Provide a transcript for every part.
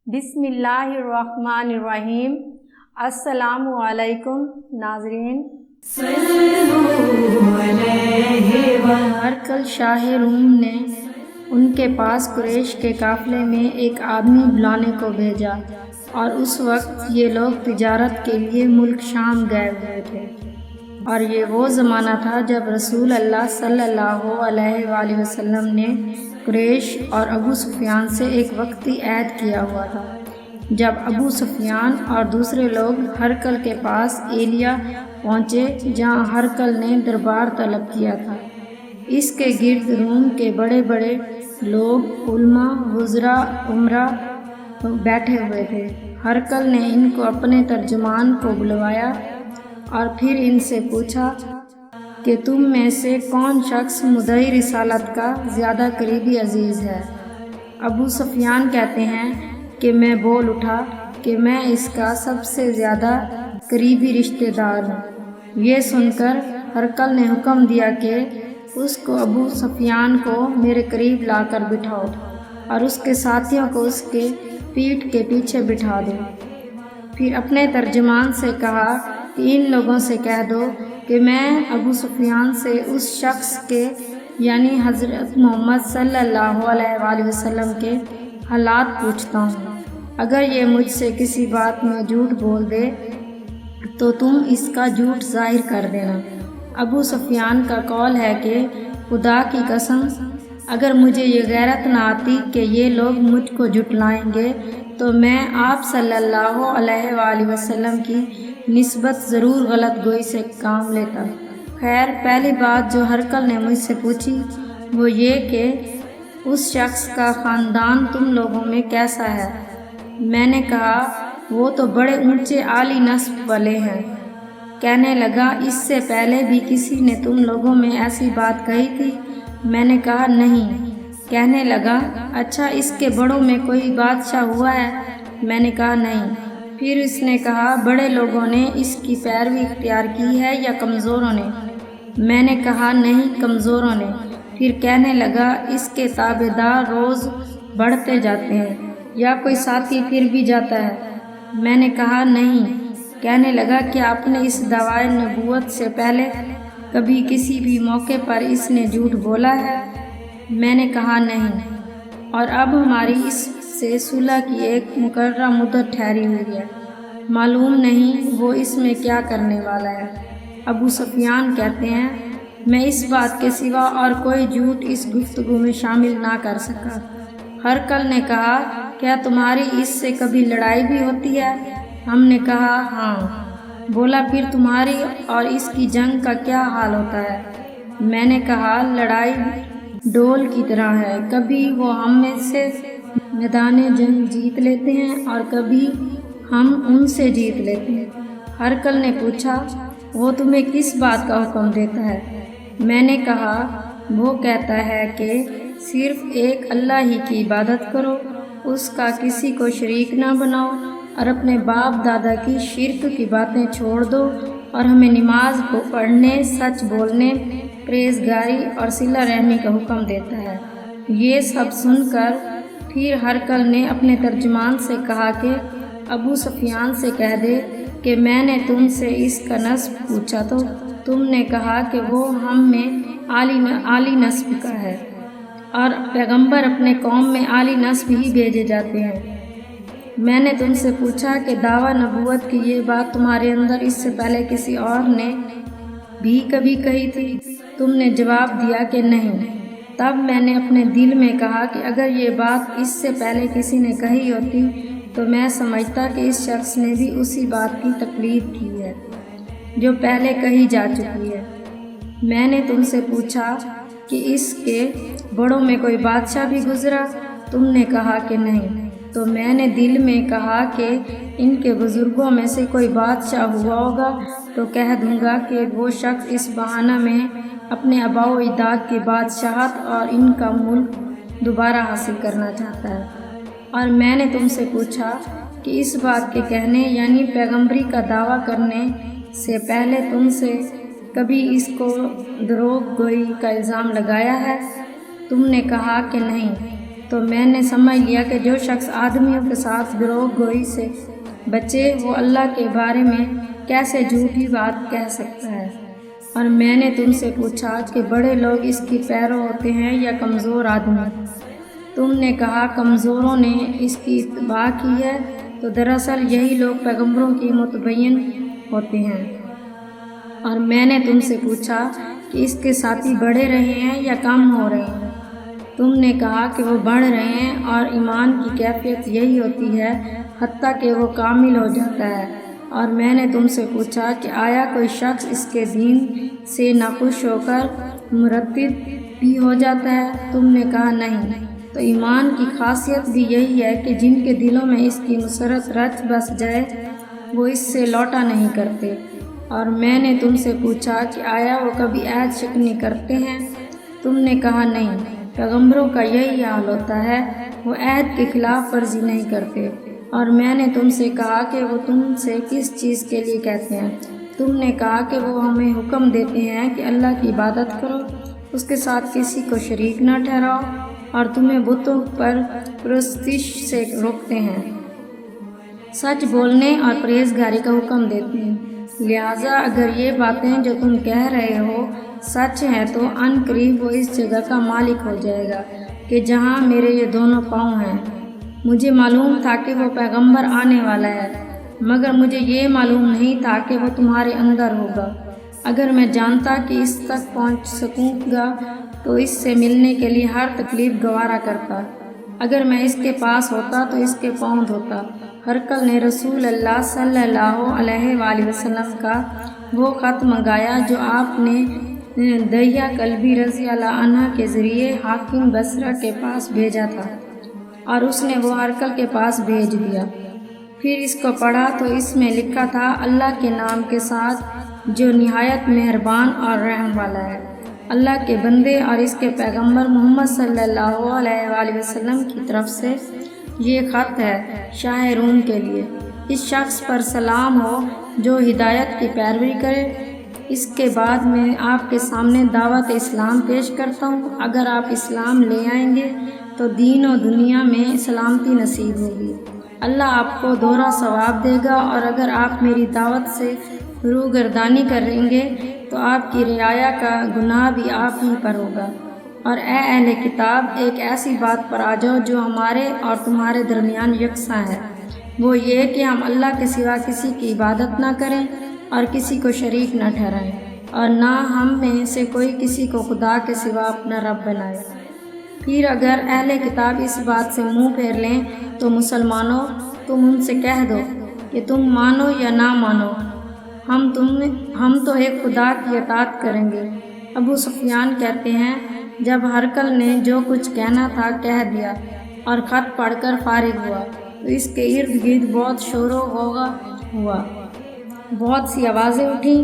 بسم اللہ الرحمن الرحیم۔ السلام علیکم ناظرین۔ ہرقل شاہ روم نے ان کے پاس قریش کے قافلے میں ایک آدمی بلانے کو بھیجا، اور اس وقت یہ لوگ تجارت کے لیے ملک شام گئے ہوئے تھے، اور یہ وہ زمانہ تھا جب رسول اللہ صلی اللہ علیہ وآلہ وسلم نے قریش اور ابو سفیان سے ایک وقتی عہد کیا ہوا تھا۔ جب ابو سفیان اور دوسرے لوگ ہرقل کے پاس ایلیا پہنچے جہاں ہرقل نے دربار طلب کیا تھا، اس کے گرد روم کے بڑے بڑے لوگ، علماء، وزراء، امراء بیٹھے ہوئے تھے۔ ہرقل نے ان کو اپنے ترجمان کو بلوایا اور پھر ان سے پوچھا کہ تم میں سے کون شخص مدعی رسالت کا زیادہ قریبی عزیز ہے؟ ابو سفیان کہتے ہیں کہ میں بول اٹھا کہ میں اس کا سب سے زیادہ قریبی رشتہ دار ہوں۔ یہ سن کر ہرقل نے حکم دیا کہ اس کو ابو سفیان کو میرے قریب لا کر بٹھاؤ اور اس کے ساتھیوں کو اس کے پیٹھ کے پیچھے بٹھا دو۔ پھر اپنے ترجمان سے کہا کہ ان لوگوں سے کہہ دو کہ میں ابو سفیان سے اس شخص کے یعنی حضرت محمد صلی اللہ علیہ وآلہ وسلم کے حالات پوچھتا ہوں۔ اگر یہ مجھ سے کسی بات میں جھوٹ بول دے تو تم اس کا جھوٹ ظاہر کر دینا۔ ابو سفیان کا قول ہے کہ خدا کی قسم، اگر مجھے یہ غیرت نہ آتی کہ یہ لوگ مجھ کو جھٹلائیں گے تو میں آپ صلی اللہ علیہ وآلہ وسلم کی نسبت ضرور غلط گوئی سے کام لیتا۔ خیر، پہلی بات جو ہرقل نے مجھ سے پوچھی وہ یہ کہ اس شخص کا خاندان تم لوگوں میں کیسا ہے؟ میں نے کہا وہ تو بڑے اونچے عالی نسب والے ہیں۔ کہنے لگا اس سے پہلے بھی کسی نے تم لوگوں میں ایسی بات کہی تھی؟ میں نے کہا نہیں۔ کہنے لگا اچھا، اس کے بڑوں میں کوئی بادشاہ ہوا ہے؟ میں نے کہا نہیں۔ پھر اس نے کہا بڑے لوگوں نے اس کی پیروی اختیار کی ہے یا کمزوروں نے؟ میں نے کہا نہیں، کمزوروں نے۔ پھر کہنے لگا اس کے تابع دار روز بڑھتے جاتے ہیں یا کوئی ساتھی پھر بھی جاتا ہے؟ میں نے کہا نہیں۔ کہنے لگا کہ آپ نے اس دعوی نبوت سے پہلے کبھی کسی بھی موقع پر اس نے جھوٹ بولا ہے؟ میں نے کہا نہیں، اور اب ہماری اس سے صلح کی ایک مقررہ مدت ٹھہری ہوئی ہے، معلوم نہیں وہ اس میں کیا کرنے والا ہے۔ ابو سفیان کہتے ہیں میں اس بات کے سوا اور کوئی جھوٹ اس گفتگو میں شامل نہ کر سکا۔ ہرقل نے کہا کیا تمہاری اس سے کبھی لڑائی بھی ہوتی ہے؟ ہم نے کہا ہاں۔ بولا پھر تمہاری اور اس کی جنگ کا کیا حال ہوتا ہے؟ میں نے کہا لڑائی ڈول کی طرح ہے، کبھی وہ ہم میں سے میدان جنگ جیت لیتے ہیں اور کبھی ہم ان سے جیت لیتے ہیں۔ ہرقل نے پوچھا وہ تمہیں کس بات کا حکم دیتا ہے؟ میں نے کہا وہ کہتا ہے کہ صرف ایک اللہ ہی کی عبادت کرو، اس کا کسی کو شریک نہ بناؤ، اور اپنے باپ دادا کی شرک کی باتیں چھوڑ دو، اور ہمیں نماز کو پڑھنے، سچ بولنے، پرہیزگاری اور صلہ رحمی کا حکم دیتا ہے۔ یہ سب سن کر پھر ہرقل نے اپنے ترجمان سے کہا کہ ابو سفیان سے کہہ دے کہ میں نے تم سے اس کا نسب پوچھا تو تم نے کہا کہ وہ ہم میں عالی نسب کا ہے، اور پیغمبر اپنے قوم میں عالی نسب ہی بھیجے جاتے ہیں۔ میں نے تم سے پوچھا کہ دعویٰ نبوت کی یہ بات تمہارے اندر اس سے پہلے کسی اور نے بھی کبھی کہی تھی؟ تم نے جواب دیا کہ نہیں۔ تب میں نے اپنے دل میں کہا کہ اگر یہ بات اس سے پہلے کسی نے کہی ہوتی تو میں سمجھتا کہ اس شخص نے بھی اسی بات کی تقلید کی ہے جو پہلے کہی جا چکی ہے۔ میں نے تم سے پوچھا کہ اس کے بڑوں میں کوئی بادشاہ بھی گزرا؟ تم نے کہا کہ نہیں۔ تو میں نے دل میں کہا کہ ان کے بزرگوں میں سے کوئی بادشاہ ہوا ہوگا تو کہہ دوں گا کہ وہ شخص اس بہانہ میں اپنے آباء و اجداد کی بادشاہت اور ان کا ملک دوبارہ حاصل کرنا چاہتا ہے۔ اور میں نے تم سے پوچھا کہ اس بات کے کہنے یعنی پیغمبری کا دعویٰ کرنے سے پہلے تم سے کبھی اس کو دروغ گوئی کا الزام لگایا ہے؟ تم نے کہا کہ نہیں۔ تو میں نے سمجھ لیا کہ جو شخص آدمیوں کے ساتھ دروغ گوئی سے بچے وہ اللہ کے بارے میں کیسے جھوٹی بات کہہ سکتا ہے۔ اور میں نے تم سے پوچھا کہ بڑے لوگ اس کی پیرو ہوتے ہیں یا کمزور آدمی؟ تم نے کہا کمزوروں نے اس کی اتباع کی ہے، تو دراصل یہی لوگ پیغمبروں کی متبعین ہوتے ہیں۔ اور میں نے تم سے پوچھا کہ اس کے ساتھی بڑھے رہے ہیں یا کم ہو رہے ہیں؟ تم نے کہا کہ وہ بڑھ رہے ہیں، اور ایمان کی کیفیت یہی ہوتی ہے حتیٰ کہ وہ کامل ہو جاتا ہے۔ اور میں نے تم سے پوچھا کہ آیا کوئی شخص اس کے دین سے ناخوش ہو کر مرتد بھی ہو جاتا ہے؟ تم نے کہا نہیں۔ تو ایمان کی خاصیت بھی یہی ہے کہ جن کے دلوں میں اس کی مسرت رچ بس جائے وہ اس سے لوٹا نہیں کرتے۔ اور میں نے تم سے پوچھا کہ آیا وہ کبھی عہد شکنی کرتے ہیں؟ تم نے کہا نہیں۔ پیغمبروں کا یہی حال ہوتا ہے، وہ عہد کے خلاف ورزی نہیں کرتے۔ اور میں نے تم سے کہا کہ وہ تم سے کس چیز کے لیے کہتے ہیں؟ تم نے کہا کہ وہ ہمیں حکم دیتے ہیں کہ اللہ کی عبادت کرو، اس کے ساتھ کسی کو شریک نہ ٹھہراؤ، اور تمہیں بتوں پر پرستش سے روکتے ہیں، سچ بولنے اور پرہیزگاری کا حکم دیتے ہیں۔ لہٰذا اگر یہ باتیں جو تم کہہ رہے ہو سچ ہیں تو ان قریب وہ اس جگہ کا مالک ہو جائے گا کہ جہاں میرے یہ دونوں پاؤں ہیں۔ مجھے معلوم تھا کہ وہ پیغمبر آنے والا ہے، مگر مجھے یہ معلوم نہیں تھا کہ وہ تمہارے اندر ہوگا۔ اگر میں جانتا کہ اس تک پہنچ سکوں گا تو اس سے ملنے کے لیے ہر تکلیف گوارا کرتا۔ اگر میں اس کے پاس ہوتا تو اس کے پاؤں دھوتا۔ ہرقل نے رسول اللہ صلی اللہ علیہ وآلہ وسلم کا وہ خط منگایا جو آپ نے دحیہ کلبی رضی اللہ عنہ کے ذریعے حاکم بصرہ کے پاس بھیجا تھا، اور اس نے وہ ہرقل کے پاس بھیج دیا۔ پھر اس کو پڑھا تو اس میں لکھا تھا، اللہ کے نام کے ساتھ جو نہایت مہربان اور رحم والا ہے۔ اللہ کے بندے اور اس کے پیغمبر محمد صلی اللہ علیہ وآلہ وسلم کی طرف سے یہ خط ہے شاہ روم کے لیے۔ اس شخص پر سلام ہو جو ہدایت کی پیروی کرے۔ اس کے بعد میں آپ کے سامنے دعوت اسلام پیش کرتا ہوں۔ اگر آپ اسلام لے آئیں گے تو دین و دنیا میں سلامتی نصیب ہوگی، اللہ آپ کو دوہرا ثواب دے گا، اور اگر آپ میری دعوت سے روگردانی کریں گے تو آپ کی رعایا کا گناہ بھی آپ ہی پر ہوگا۔ اور اے اہل کتاب، ایک ایسی بات پر آ جاؤ جو ہمارے اور تمہارے درمیان یکساں ہے، وہ یہ کہ ہم اللہ کے سوا کسی کی عبادت نہ کریں اور کسی کو شریک نہ ٹھہرائیں، اور نہ ہم میں سے کوئی کسی کو خدا کے سوا اپنا رب بنائے۔ پھر اگر اہل کتاب اس بات سے منہ پھیر لیں تو مسلمانوں، تم ان سے کہہ دو کہ تم مانو یا نہ مانو، ہم تو ایک خدا کی اطاعت کریں گے۔ ابو سفیان کہتے ہیں، جب ہرقل نے جو کچھ کہنا تھا کہہ دیا اور خط پڑھ کر فارغ ہوا تو اس کے ارد گرد بہت شور و غوغا ہوا، بہت سی آوازیں اٹھیں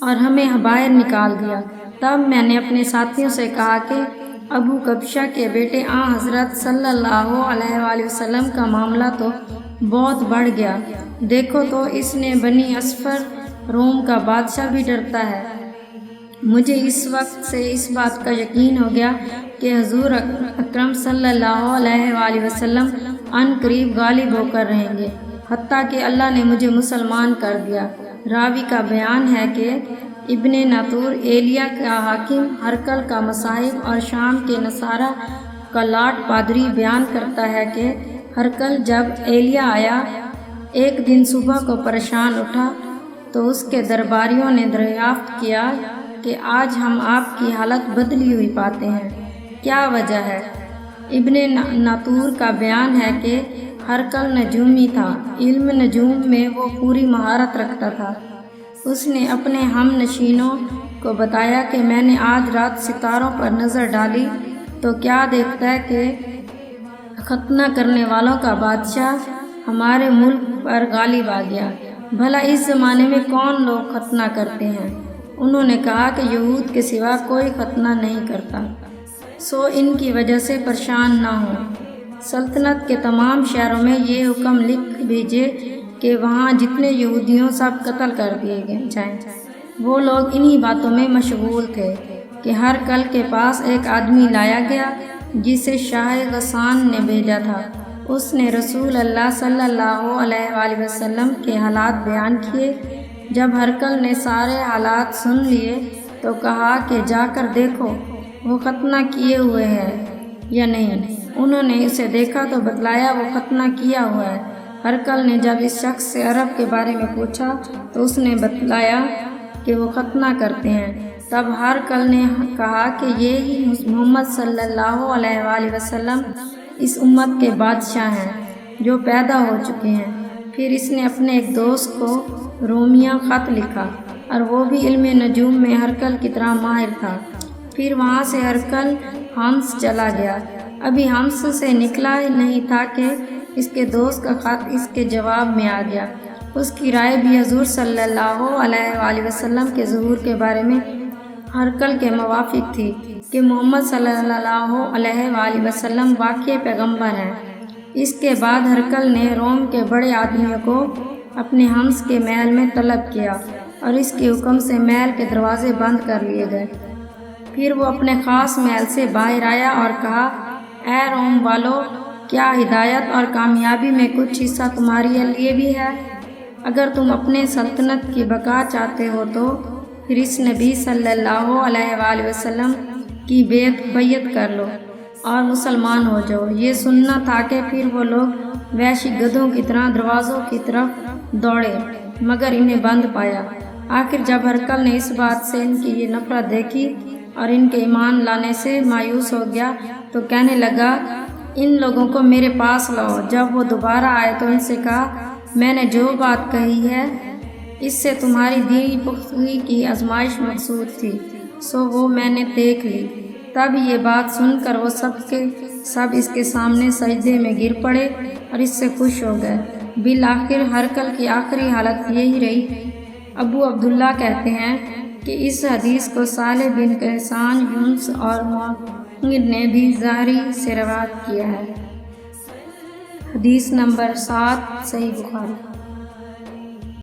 اور ہمیں باہر نکال دیا۔ تب میں نے اپنے ساتھیوں سے کہا کہ ابو کبشہ کے بیٹے حضرت صلی اللہ علیہ وآلہ وسلم کا معاملہ تو بہت بڑھ گیا، دیکھو تو اس نے بنی اصفر روم کا بادشاہ بھی ڈرتا ہے۔ مجھے اس وقت سے اس بات کا یقین ہو گیا کہ حضور اکرم صلی اللہ علیہ وآلہ وسلم ان قریب غالب ہو کر رہیں گے، حتیٰ کہ اللہ نے مجھے مسلمان کر دیا۔ راوی کا بیان ہے کہ ابن ناطور ایلیا کا حاکم ہرقل کا مصاحب اور شام کے نصارہ کا لاٹ پادری بیان کرتا ہے کہ ہرقل جب ایلیا آیا ایک دن صبح کو پریشان اٹھا تو اس کے درباریوں نے دریافت کیا کہ آج ہم آپ کی حالت بدلی ہوئی پاتے ہیں، کیا وجہ ہے؟ ابن ناطور کا بیان ہے کہ ہرقل نجومی تھا، علم نجوم میں وہ پوری مہارت رکھتا تھا۔ اس نے اپنے ہم نشینوں کو بتایا کہ میں نے آج رات ستاروں پر نظر ڈالی تو کیا دیکھتا ہے کہ ختنہ کرنے والوں کا بادشاہ ہمارے ملک پر غالب آ گیا۔ بھلا اس زمانے میں کون لوگ ختنہ کرتے ہیں؟ انہوں نے کہا کہ یہود کے سوا کوئی ختنہ نہیں کرتا، سو ان کی وجہ سے پریشان نہ ہوں۔ سلطنت کے تمام شہروں میں یہ حکم لکھ بھیجے کہ وہاں جتنے یہودیوں سب قتل کر دیے جائیں۔ وہ لوگ انہی باتوں میں مشغول تھے کہ ہرقل کے پاس ایک آدمی لایا گیا جسے شاہ غسان نے بھیجا تھا۔ اس نے رسول اللہ صلی اللہ علیہ وآلہ وسلم کے حالات بیان کیے۔ جب ہرقل نے سارے حالات سن لیے تو کہا کہ جا کر دیکھو وہ ختنہ کیے ہوئے ہے یا نہیں۔ انہوں نے اسے دیکھا تو بتلایا وہ ختنہ کیا ہوا ہے۔ ہرقل نے جب اس شخص سے عرب کے بارے میں پوچھا تو اس نے بتلایا کہ وہ ختنہ کرتے ہیں۔ تب ہرقل نے کہا کہ یہی محمد صلی اللہ علیہ وآلہ وسلم اس امت کے بادشاہ ہیں جو پیدا ہو چکے ہیں۔ پھر اس نے اپنے ایک دوست کو رومیہ خط لکھا اور وہ بھی علم نجوم میں ہرقل کی طرح ماہر تھا۔ پھر وہاں سے ہرقل حمص چلا گیا۔ ابھی حمص سے نکلا ہی نہیں تھا کہ اس کے دوست کا خط اس کے جواب میں آ گیا۔ اس کی رائے بھی حضور صلی اللہ علیہ وآلہ وسلم کے ظہور کے بارے میں ہرقل کے موافق تھی کہ محمد صلی اللہ علیہ وآلہ وسلم واقعی پیغمبر ہیں۔ اس کے بعد ہرقل نے روم کے بڑے آدمیوں کو اپنے حمص کے محل میں طلب کیا اور اس کے حکم سے محل کے دروازے بند کر لیے گئے۔ پھر وہ اپنے خاص محل سے باہر آیا اور کہا، اے روم والو، کیا ہدایت اور کامیابی میں کچھ حصہ تمہارے لیے بھی ہے؟ اگر تم اپنے سلطنت کی بقا چاہتے ہو تو پھر اس نبی صلی اللہ علیہ وآلہ وسلم کی بیعت کر لو اور مسلمان ہو جاؤ۔ یہ سننا تھا کہ پھر وہ لوگ وحشی گدھوں کی طرح دروازوں کی طرف دوڑے مگر انہیں بند پایا۔ آخر جب ہرقل نے اس بات سے ان کی یہ نفرت دیکھی اور ان کے ایمان لانے سے مایوس ہو گیا تو کہنے لگا، ان لوگوں کو میرے پاس لاؤ۔ جب وہ دوبارہ آئے تو ان سے کہا، میں نے جو بات کہی ہے اس سے تمہاری دینی پختگی کی آزمائش مقصود تھی، سو وہ میں نے دیکھ لی۔ تب یہ بات سن کر وہ سب کے سب اس کے سامنے سجدے میں گر پڑے اور اس سے خوش ہو گئے۔ بالآخر ہرقل کی آخری حالت یہی رہی۔ ابو عبداللہ کہتے ہیں کہ اس حدیث کو صالح بن کیسان، یونس اور معتمد نے بھی ظاہری سے روایت کیا ہے۔ حدیث نمبر 7 صحیح بخاری۔